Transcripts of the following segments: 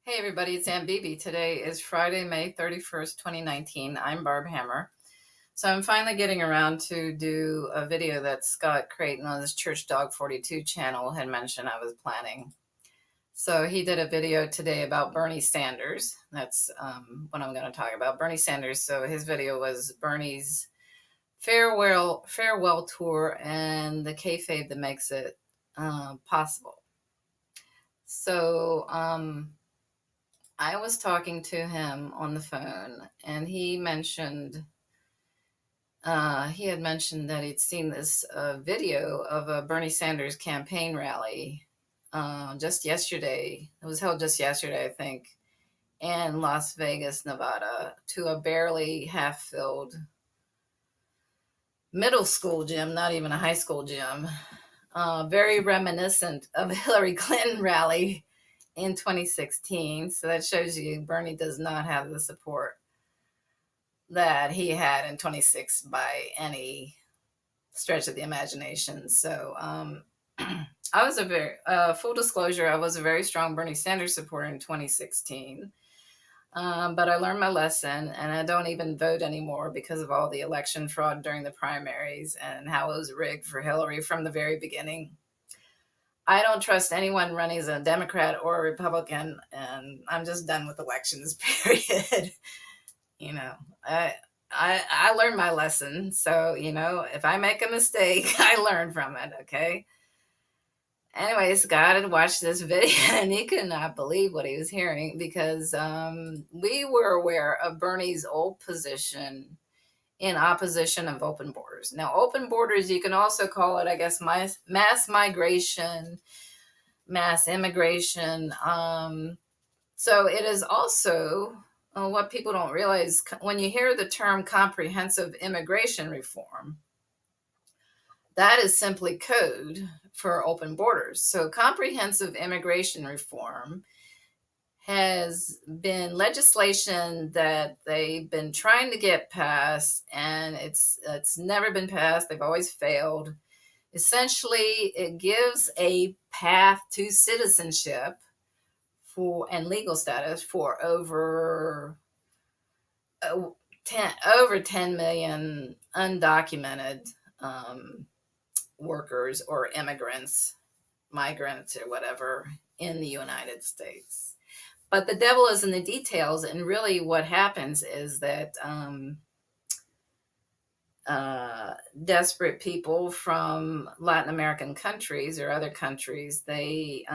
Hey everybody, it's Aunt Bibi. Today is Friday, May 31st, 2019. I'm Barb Hammer. So I'm finally getting around to do a video that Scott Creighton on his Church Dog 42 channel had mentioned I was planning. So he did a video today about Bernie Sanders. That's what I'm going to talk about, Bernie Sanders. So his video was Bernie's farewell tour and the kayfabe that makes it possible. So I was talking to him on the phone, and he had mentioned that he'd seen this video of a Bernie Sanders campaign rally just yesterday. It was held just yesterday, I think, in Las Vegas, Nevada, to a barely half-filled middle school gym, not even a high school gym. Very reminiscent of a Hillary Clinton rally in 2016. So that shows you Bernie does not have the support that he had in 26 by any stretch of the imagination. So I was full disclosure, I was a very strong Bernie Sanders supporter in 2016. But I learned my lesson, and I don't even vote anymore because of all the election fraud during the primaries and how it was rigged for Hillary from the very beginning. I don't trust anyone running as a Democrat or a Republican, and I'm just done with elections, period. you know, I learned my lesson. So, if I make a mistake, I learn from it, okay? Anyways, God had watched this video and he could not believe what he was hearing because we were aware of Bernie's old position in opposition of open borders. Now, open borders, you can also call it, I guess, mass migration, mass immigration. So it is also what people don't realize when you hear the term comprehensive immigration reform, that is simply code for open borders. So comprehensive immigration reform has been legislation that they've been trying to get passed, and it's never been passed. They've always failed. Essentially, it gives a path to citizenship and legal status for over 10 million undocumented workers or immigrants, migrants, or whatever in the United States. But the devil is in the details, and really what happens is that desperate people from Latin American countries or other countries, they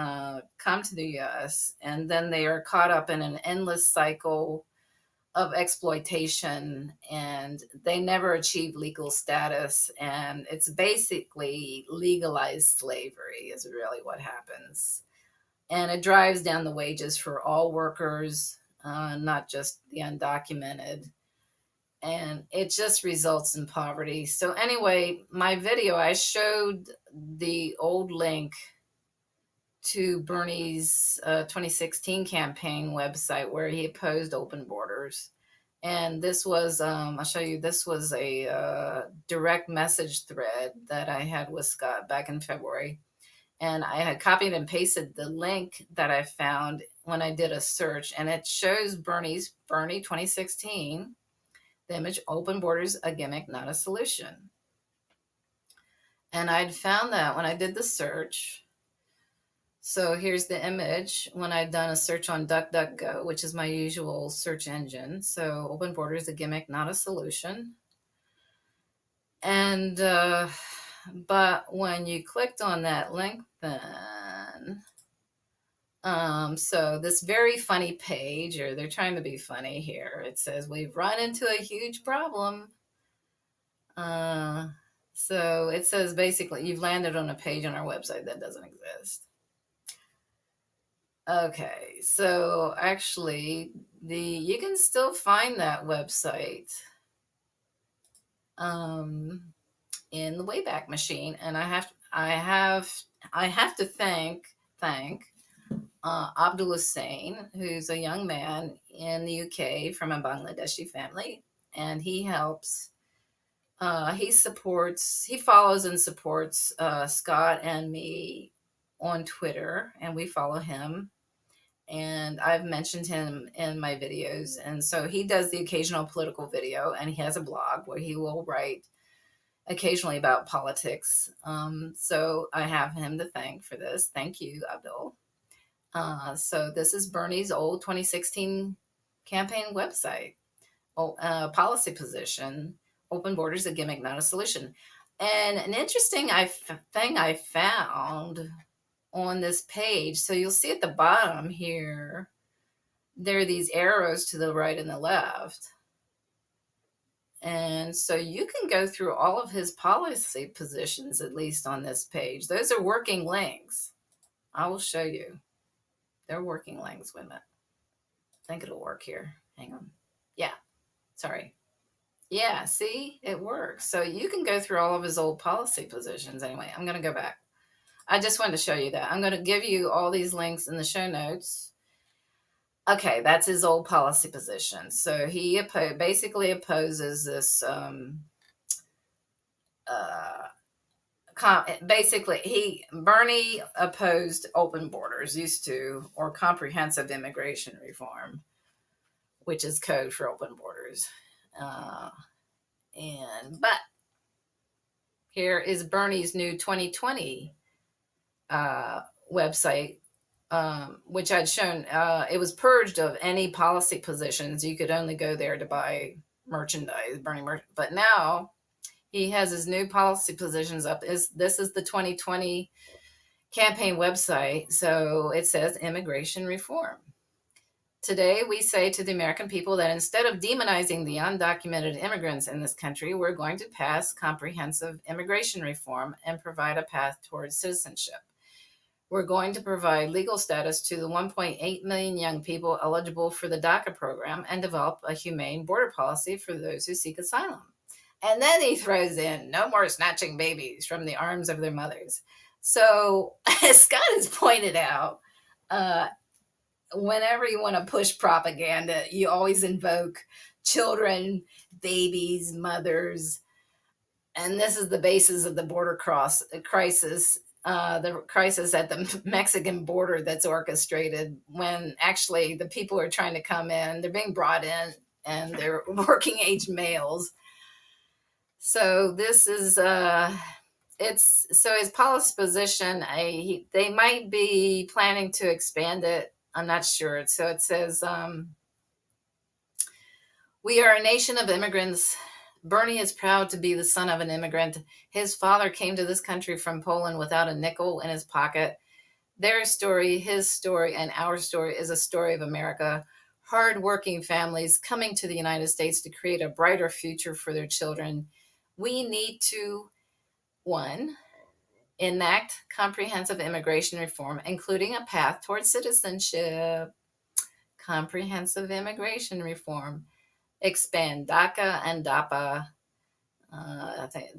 come to the U.S. and then they are caught up in an endless cycle of exploitation, and they never achieve legal status, and it's basically legalized slavery is really what happens. And it drives down the wages for all workers, not just the undocumented, and it just results in poverty. So anyway, my video, I showed the old link to Bernie's 2016 campaign website where he opposed open borders. And this was, I'll show you, this was a direct message thread that I had with Scott back in February. And I had copied and pasted the link that I found when I did a search. And it shows Bernie 2016, the image, open borders, a gimmick, not a solution. And I'd found that when I did the search. So here's the image when I'd done a search on DuckDuckGo, which is my usual search engine. So open borders, a gimmick, not a solution. And, but when you clicked on that link, then, so this very funny page, or they're trying to be funny here. It says, we've run into a huge problem. So it says basically, you've landed on a page on our website that doesn't exist. Okay, so actually, you can still find that website in the Wayback Machine, and I have to thank Abdul Hussein, who's a young man in the UK from a Bangladeshi family, and he helps. He follows and supports Scott and me on Twitter, and we follow him. and I've mentioned him in my videos. And so he does the occasional political video, and he has a blog where he will write occasionally about politics. So I have him to thank for this. Thank you, Abdul. So this is Bernie's old 2016 campaign website. Policy position: open borders, a gimmick, not a solution. And an interesting thing I found on this page, so you'll see at the bottom here, there are these arrows to the right and the left. And so you can go through all of his policy positions, at least on this page. Those are working links. I will show you. They're working links. Wait a minute. I think it'll work here. Hang on. Yeah. Sorry. Yeah, see, it works. So you can go through all of his old policy positions. Anyway, I'm going to go back. I just wanted to show you that. I'm going to give you all these links in the show notes. Okay, that's his old policy position. So he basically opposes this. Bernie opposed open borders, used to, or comprehensive immigration reform, which is code for open borders. But here is Bernie's new 2020 website, which I'd shown. It was purged of any policy positions. You could only go there to buy merchandise, but now he has his new policy positions up. This is the 2020 campaign website. So it says immigration reform. Today, we say to the American people that instead of demonizing the undocumented immigrants in this country, we're going to pass comprehensive immigration reform and provide a path towards citizenship. We're going to provide legal status to the 1.8 million young people eligible for the DACA program and develop a humane border policy for those who seek asylum. And then he throws in no more snatching babies from the arms of their mothers. So, as Scott has pointed out, whenever you want to push propaganda, you always invoke children, babies, mothers. And this is the basis of the border crisis, the crisis at the Mexican border that's orchestrated when actually the people are trying to come in, they're being brought in, and they're working age males. So this is his policy position. They might be planning to expand it. I'm not sure. So it says, we are a nation of immigrants. Bernie is proud to be the son of an immigrant. His father came to this country from Poland without a nickel in his pocket. Their story, his story, and our story is a story of America. Hardworking families coming to the United States to create a brighter future for their children. We need to, 1, enact comprehensive immigration reform, including a path towards citizenship. Comprehensive immigration reform. Expand DACA and DAPA. I think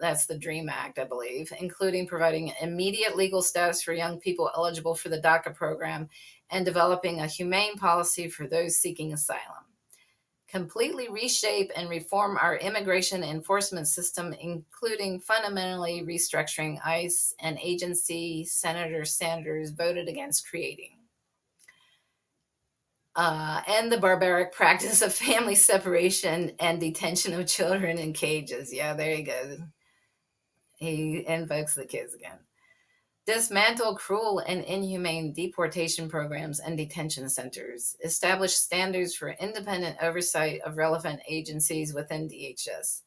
that's the DREAM Act, I believe, including providing immediate legal status for young people eligible for the DACA program and developing a humane policy for those seeking asylum. Completely reshape and reform our immigration enforcement system, including fundamentally restructuring ICE, an agency Senator Sanders voted against creating. And the barbaric practice of family separation and detention of children in cages. Yeah, there you go. He invokes the kids again. Dismantle cruel and inhumane deportation programs and detention centers. Establish standards for independent oversight of relevant agencies within DHS.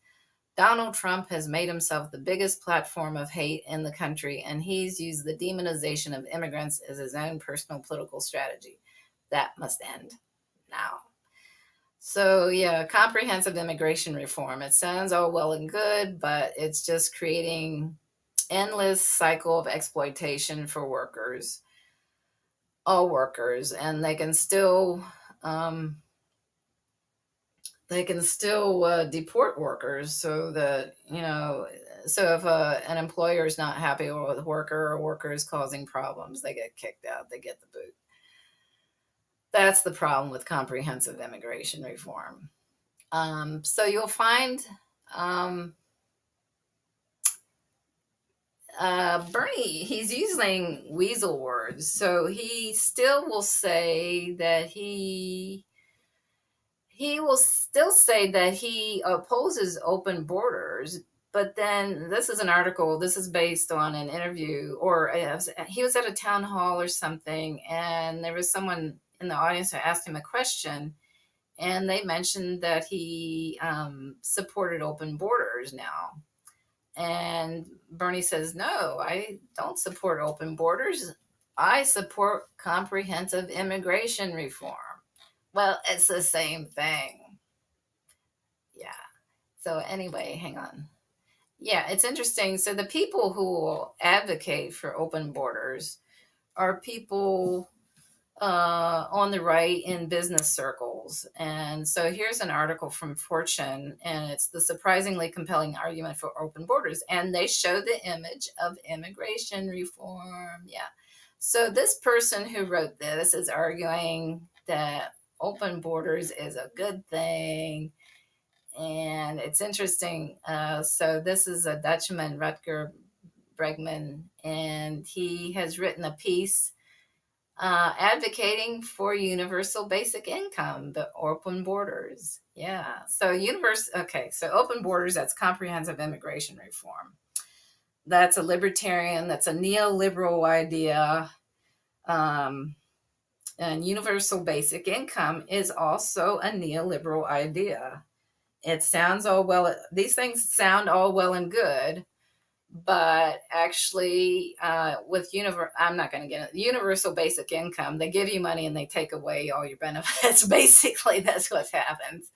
Donald Trump has made himself the biggest platform of hate in the country, and he's used the demonization of immigrants as his own personal political strategy. That must end now. So, yeah, comprehensive immigration reform. It sounds all well and good, but it's just creating endless cycle of exploitation for workers, all workers, and they can still deport workers. So that, so if an employer is not happy with a worker, or a worker is causing problems, they get kicked out, they get the boot. That's the problem with comprehensive immigration reform. So you'll find Bernie, he's using weasel words. So he still will say that he will still say that he opposes open borders. But then this is an article, this is based on an interview, or he was at a town hall or something, and there was someone in the audience who asked him a question, and they mentioned that he supported open borders now. And Bernie says, no, I don't support open borders. I support comprehensive immigration reform. Well, it's the same thing. Yeah. So, anyway, hang on. Yeah, it's interesting. So, the people who will advocate for open borders are people on the right in business circles. And so here's an article from Fortune, and it's the surprisingly compelling argument for open borders. And they show the image of immigration reform. Yeah. So this person who wrote this is arguing that open borders is a good thing. And it's interesting. So this is a Dutchman, Rutger Bregman, and he has written a piece advocating for universal basic income, the open borders. Yeah. So okay. So open borders, that's comprehensive immigration reform. That's a libertarian, that's a neoliberal idea. And universal basic income is also a neoliberal idea. It sounds all well, these things sound all well and good, but actually with I'm not going to get it, universal basic income, they give you money and they take away all your benefits. Basically, that's what happens.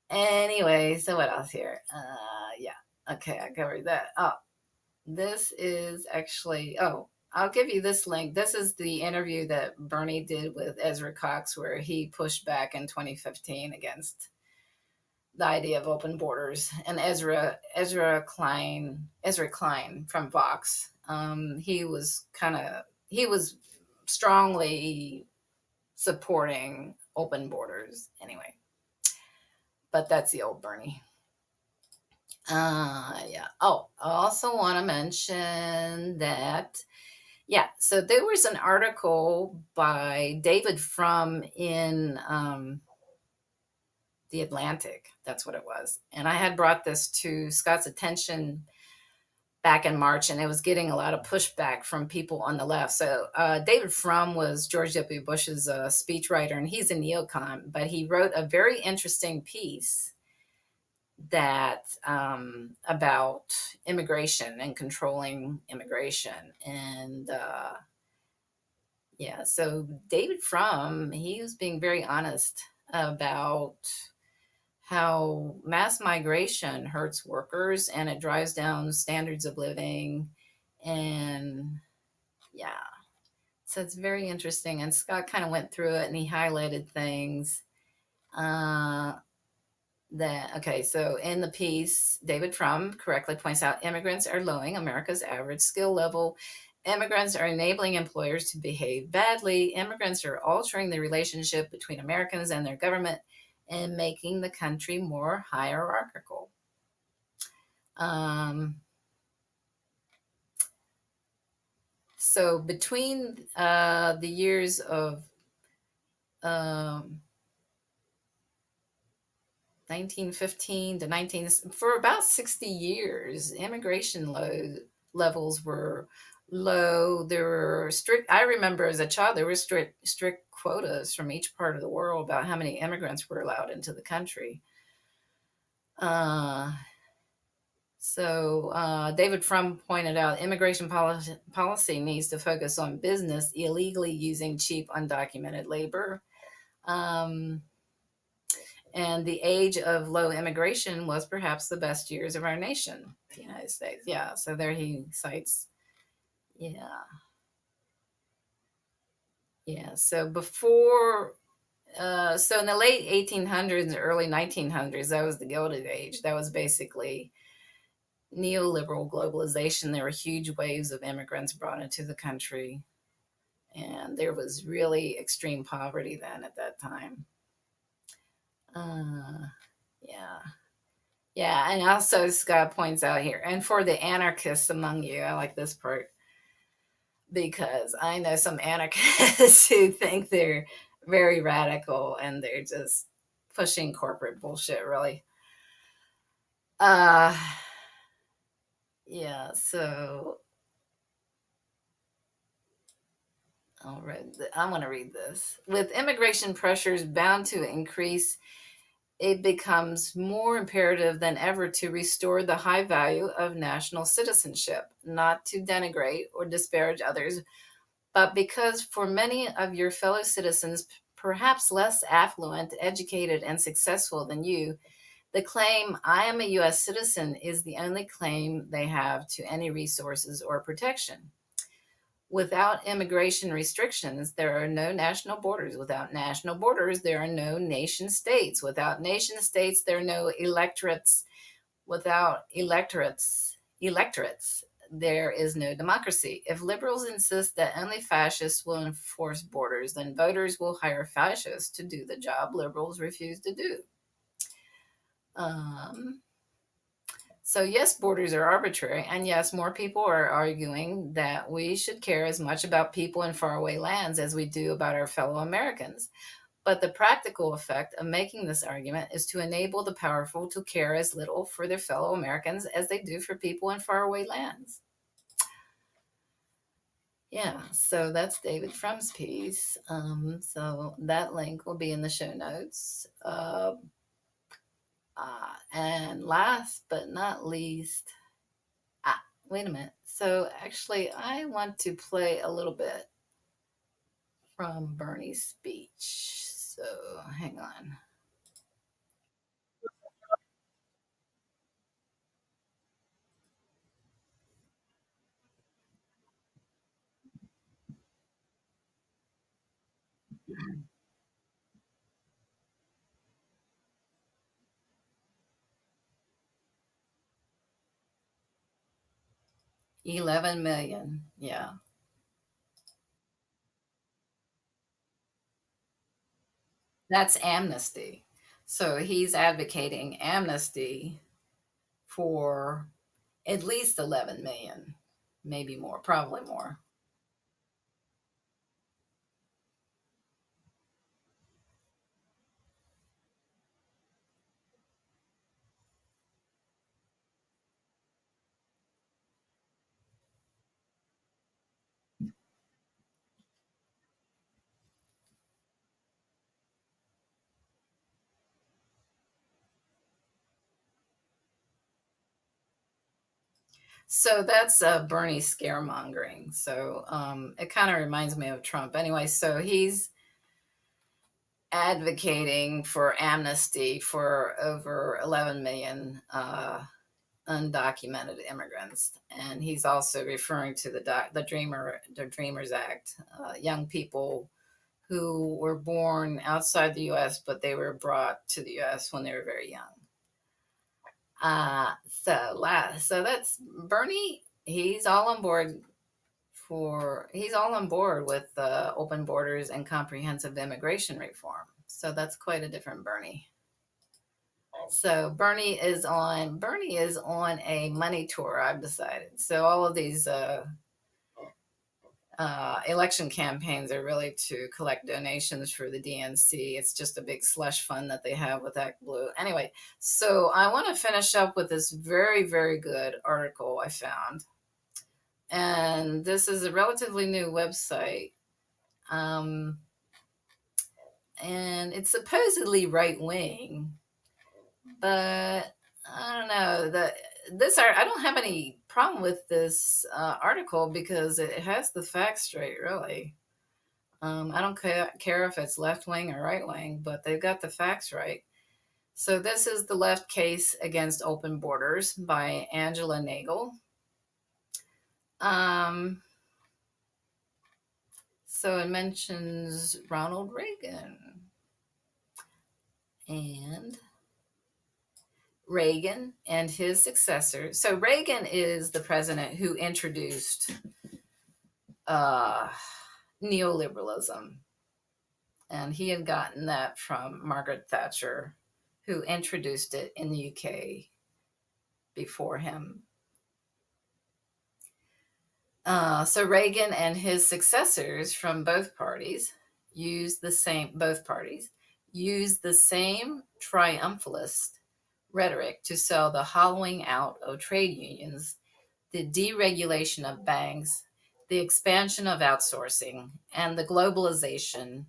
Anyway, so what else here? Yeah, okay, I covered that. Oh, this is actually, I'll give you this link. This is the interview that Bernie did with Ezra Cox, where he pushed back in 2015 against the idea of open borders. And Ezra Klein from Vox, he was strongly supporting open borders anyway. But that's the old Bernie. Yeah. Oh, I also want to mention that, yeah, so there was an article by David Frum in The Atlantic. That's what it was. And I had brought this to Scott's attention back in March, and it was getting a lot of pushback from people on the left. So David Frum was George W. Bush's speechwriter, and he's a neocon, but he wrote a very interesting piece that about immigration and controlling immigration. And yeah, so David Frum, he was being very honest about how mass migration hurts workers and it drives down standards of living. And yeah, so it's very interesting. And Scott kind of went through it and he highlighted things okay, so in the piece, David Frum correctly points out immigrants are lowering America's average skill level. Immigrants are enabling employers to behave badly. Immigrants are altering the relationship between Americans and their government and making the country more hierarchical. So between the years of 1915 to for about 60 years, immigration levels were low. There were I remember as a child, there were strict quotas from each part of the world about how many immigrants were allowed into the country. So David Frum pointed out immigration policy needs to focus on business illegally using cheap undocumented labor. And the age of low immigration was perhaps the best years of our nation, the United States. Yeah, so there he cites, yeah. Yeah, so so in the late 1800s, early 1900s, that was the Gilded Age. That was basically neoliberal globalization. There were huge waves of immigrants brought into the country, and there was really extreme poverty then at that time. Yeah. Yeah, and also Scott points out here, and for the anarchists among you, I like this part because I know some anarchists who think they're very radical and they're just pushing corporate bullshit, really. Uh, yeah, so I want to read this. With immigration pressures bound to increase, it becomes more imperative than ever to restore the high value of national citizenship, not to denigrate or disparage others, but because for many of your fellow citizens, perhaps less affluent, educated, and successful than you, the claim, I am a U.S. citizen, is the only claim they have to any resources or protection. Without immigration restrictions, there are no national borders. Without national borders, there are no nation states. Without nation states, there are no electorates. Without electorates, there is no democracy. If liberals insist that only fascists will enforce borders, then voters will hire fascists to do the job liberals refuse to do. Um, so, yes, borders are arbitrary. And yes, more people are arguing that we should care as much about people in faraway lands as we do about our fellow Americans. But the practical effect of making this argument is to enable the powerful to care as little for their fellow Americans as they do for people in faraway lands. Yeah, so that's David Frum's piece. So that link will be in the show notes. And last but not least, wait a minute. So actually, I want to play a little bit from Bernie's speech. So hang on. 11 million. Yeah. That's amnesty. So he's advocating amnesty for at least 11 million, maybe more, probably more. So that's Bernie scaremongering. So it kind of reminds me of Trump. Anyway, so he's advocating for amnesty for over 11 million undocumented immigrants, and he's also referring to the Dreamers Act, young people who were born outside the U.S. but they were brought to the U.S. when they were very young. So that's Bernie. He's all on board with open borders and comprehensive immigration reform. So that's quite a different Bernie. So Bernie is on a money tour. I've decided. So all of these election campaigns are really to collect donations for the DNC. It's just a big slush fund that they have with Act Blue. Anyway, so I want to finish up with this very, very good article I found. And this is a relatively new website. Um, and it's supposedly right wing, but I don't know. I don't have any problem with this article because it has the facts straight, really. I don't care if it's left wing or right wing, but they've got the facts right. So, this is The Left Case Against Open Borders by Angela Nagel. Um, so, it mentions Ronald Reagan. And his successor. So, Reagan is the president who introduced uh, neoliberalism. And he had gotten that from Margaret Thatcher, who introduced it in the UK. before him. So Reagan and his successors from both parties used the same triumphalist rhetoric to sell the hollowing out of trade unions, the deregulation of banks, the expansion of outsourcing, and the globalization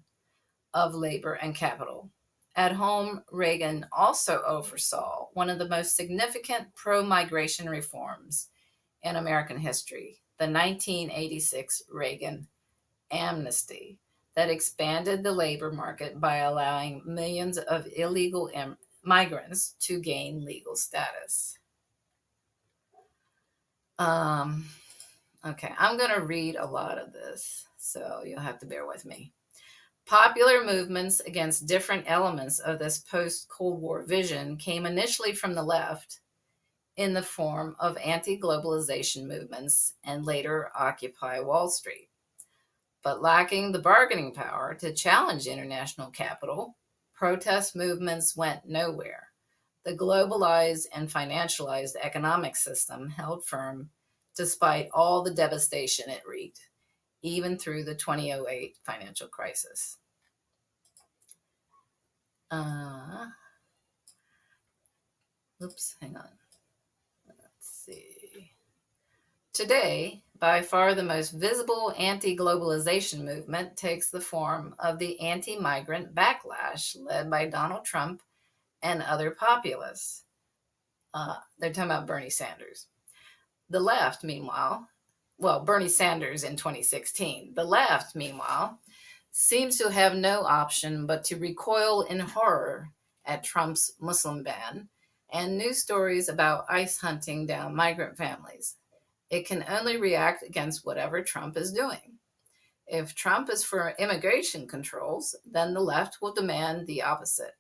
of labor and capital. At home, Reagan also oversaw one of the most significant pro migration reforms in American history, the 1986 Reagan amnesty, that expanded the labor market by allowing millions of illegal migrants to gain legal status. Okay, I'm going to read a lot of this, so you'll have to bear with me. Popular movements against different elements of this post-Cold War vision came initially from the left in the form of anti-globalization movements and later Occupy Wall Street. But lacking the bargaining power to challenge international capital, protest movements went nowhere. The globalized and financialized economic system held firm despite all the devastation it wreaked, even through the 2008 financial crisis. Hang on. Let's see. Today, by far the most visible anti-globalization movement takes the form of the anti-migrant backlash led by Donald Trump and other populists. They're talking about Bernie Sanders. The left, meanwhile, Bernie Sanders in 2016. The left, meanwhile, seems to have no option but to recoil in horror at Trump's Muslim ban and news stories about ICE hunting down migrant families. It can only react against whatever Trump is doing. If Trump is for immigration controls, then the left will demand the opposite.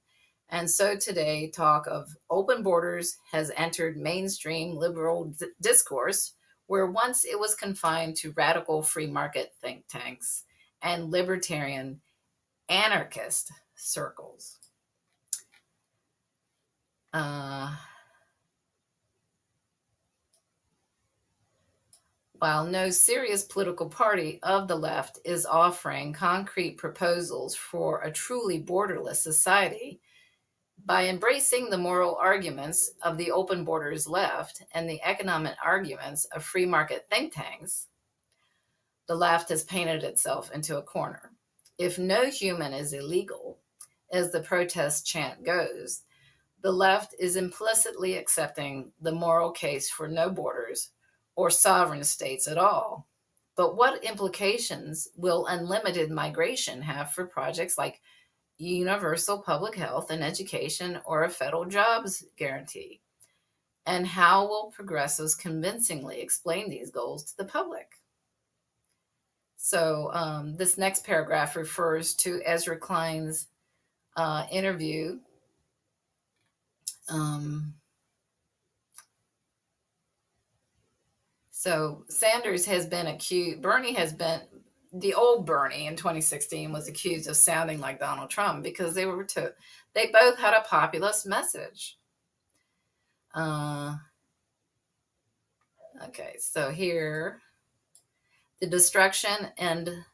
And so today, talk of open borders has entered mainstream liberal discourse, where once it was confined to radical free market think tanks and libertarian anarchist circles. While no serious political party of the left is offering concrete proposals for a truly borderless society, by embracing the moral arguments of the open borders left and the economic arguments of free market think tanks, the left has painted itself into a corner. If no human is illegal, as the protest chant goes, the left is implicitly accepting the moral case for no borders or sovereign states at all. But what implications will unlimited migration have for projects like universal public health and education or a federal jobs guarantee? And how will progressives convincingly explain these goals to the public? So this next paragraph refers to Ezra Klein's interview. So Sanders has been accused, the old Bernie in 2016 was accused of sounding like Donald Trump because they both had a populist message. Okay, so here, the destruction and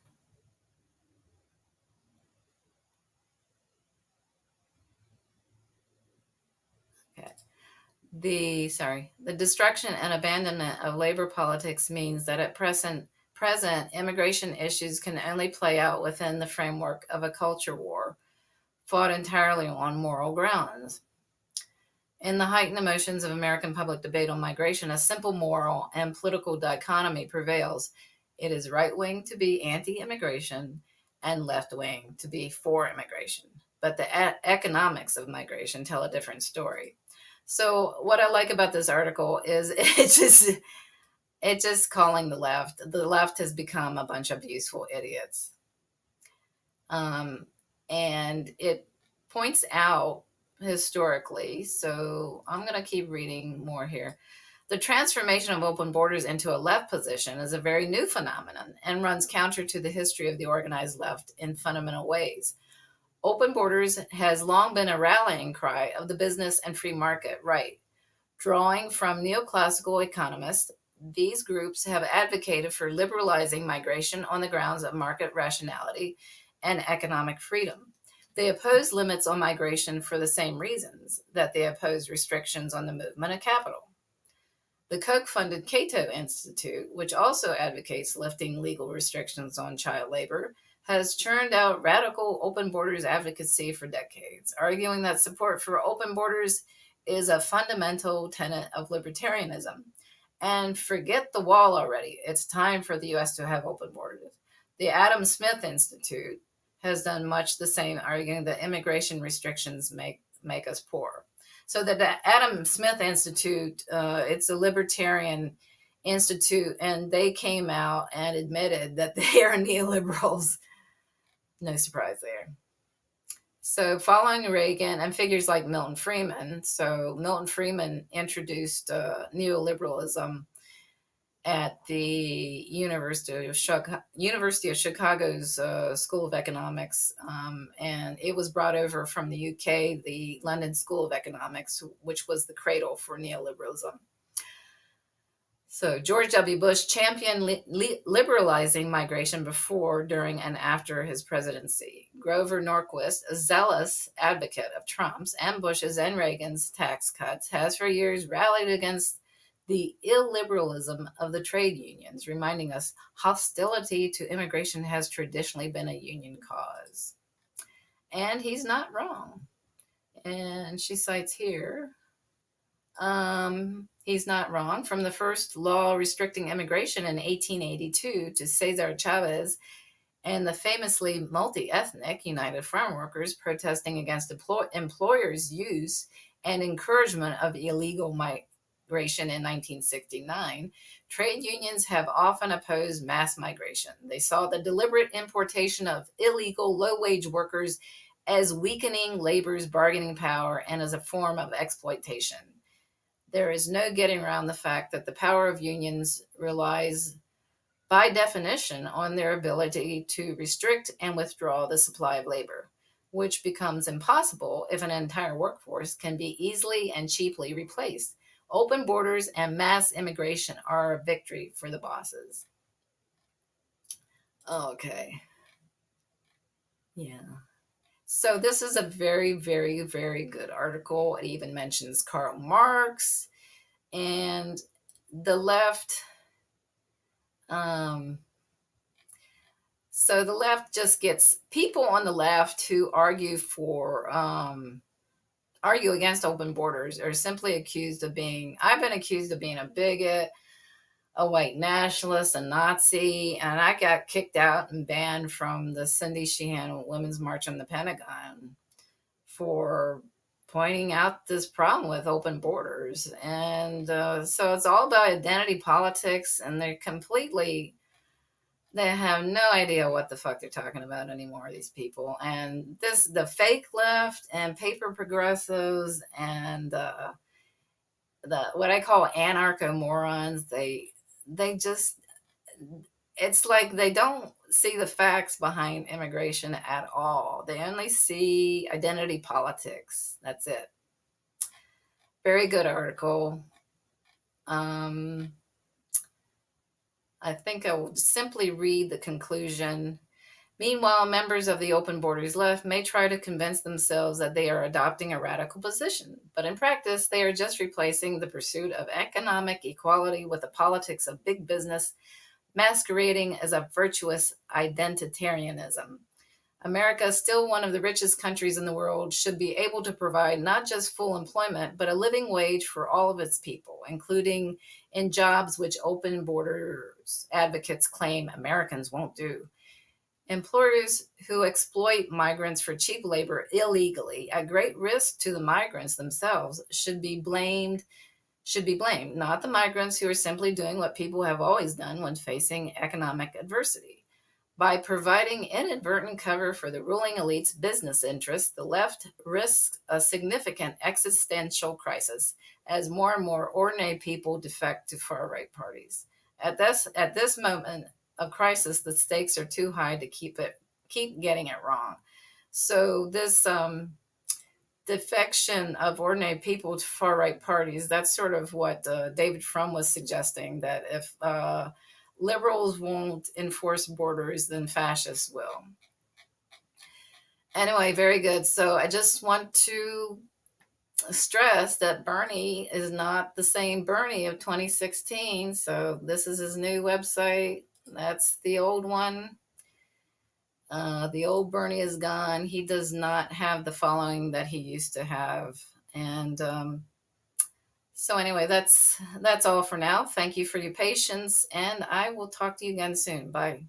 the destruction and abandonment of labor politics means that at present immigration issues can only play out within the framework of a culture war fought entirely on moral grounds. In the heightened emotions of American public debate on migration, a simple moral and political dichotomy prevails. It is right-wing to be anti-immigration and left-wing to be for immigration. But the economics of migration tell a different story. So what I like about this article is it's just calling the left has become a bunch of useful idiots. And it points out historically, so I'm going to keep reading more here. The transformation of open borders into a left position is a very new phenomenon and runs counter to the history of the organized left in fundamental ways. Open borders has long been a rallying cry of the business and free market right. Drawing from neoclassical economists, these groups have advocated for liberalizing migration on the grounds of market rationality and economic freedom. They oppose limits on migration for the same reasons that they oppose restrictions on the movement of capital. The Koch-funded Cato Institute, which also advocates lifting legal restrictions on child labor, has churned out radical open borders advocacy for decades, arguing that support for open borders is a fundamental tenet of libertarianism. And forget the wall already. It's time for the U.S. to have open borders. The Adam Smith Institute has done much the same, arguing that immigration restrictions make us poor. So the Adam Smith Institute, it's a libertarian institute, and they came out and admitted that they are neoliberals. No surprise there. So following Reagan and figures like Milton Friedman, so Milton Friedman introduced neoliberalism at the University of Chicago's School of Economics, and it was brought over from the UK, the London School of Economics, which was the cradle for neoliberalism. So George W. Bush championed liberalizing migration before, during, and after his presidency. Grover Norquist, a zealous advocate of Trump's and Bush's and Reagan's tax cuts, has for years rallied against the illiberalism of the trade unions, reminding us hostility to immigration has traditionally been a union cause. And he's not wrong. And she cites here, he's not wrong. From the first law restricting immigration in 1882 to Cesar Chavez and the famously multi-ethnic United Farm Workers protesting against employers' use and encouragement of illegal migration in 1969, trade unions have often opposed mass migration. They saw the deliberate importation of illegal low-wage workers as weakening labor's bargaining power and as a form of exploitation. There is no getting around the fact that the power of unions relies, by definition, on their ability to restrict and withdraw the supply of labor, which becomes impossible if an entire workforce can be easily and cheaply replaced. Open borders and mass immigration are a victory for the bosses. Okay. Yeah. So this is a very, very, very good article. It even mentions Karl Marx and the left. So the left just gets people on the left who argue against open borders are simply accused of being, I've been accused of being a bigot, a white nationalist, a Nazi, and I got kicked out and banned from the Cindy Sheehan Women's March on the Pentagon for pointing out this problem with open borders. And so it's all about identity politics, and they have no idea what the fuck they're talking about anymore, these people. And the fake left and paper progressives and the what I call anarcho morons, they just, it's like they don't see the facts behind immigration at all. They only see identity politics. That's it. Very good article. I think I will simply read the conclusion. Meanwhile, members of the Open Borders left may try to convince themselves that they are adopting a radical position, but in practice, they are just replacing the pursuit of economic equality with the politics of big business, masquerading as a virtuous identitarianism. America, still one of the richest countries in the world, should be able to provide not just full employment, but a living wage for all of its people, including in jobs which open borders advocates claim Americans won't do. Employers who exploit migrants for cheap labor illegally, at great risk to the migrants themselves, should be blamed, not the migrants who are simply doing what people have always done when facing economic adversity. By providing inadvertent cover for the ruling elite's business interests, the left risks a significant existential crisis as more and more ordinary people defect to far-right parties. At this moment of crisis, the stakes are too high to keep getting it wrong. So this defection of ordinary people to far right parties. That's sort of what David Frum was suggesting, that if liberals won't enforce borders, then fascists will. Anyway, very good. So I just want to stress that Bernie is not the same Bernie of 2016. So this is his new website. That's the old one. The old Bernie is gone. He does not have the following that he used to have. And so anyway, that's all for now. Thank you for your patience, and I will talk to you again soon. Bye.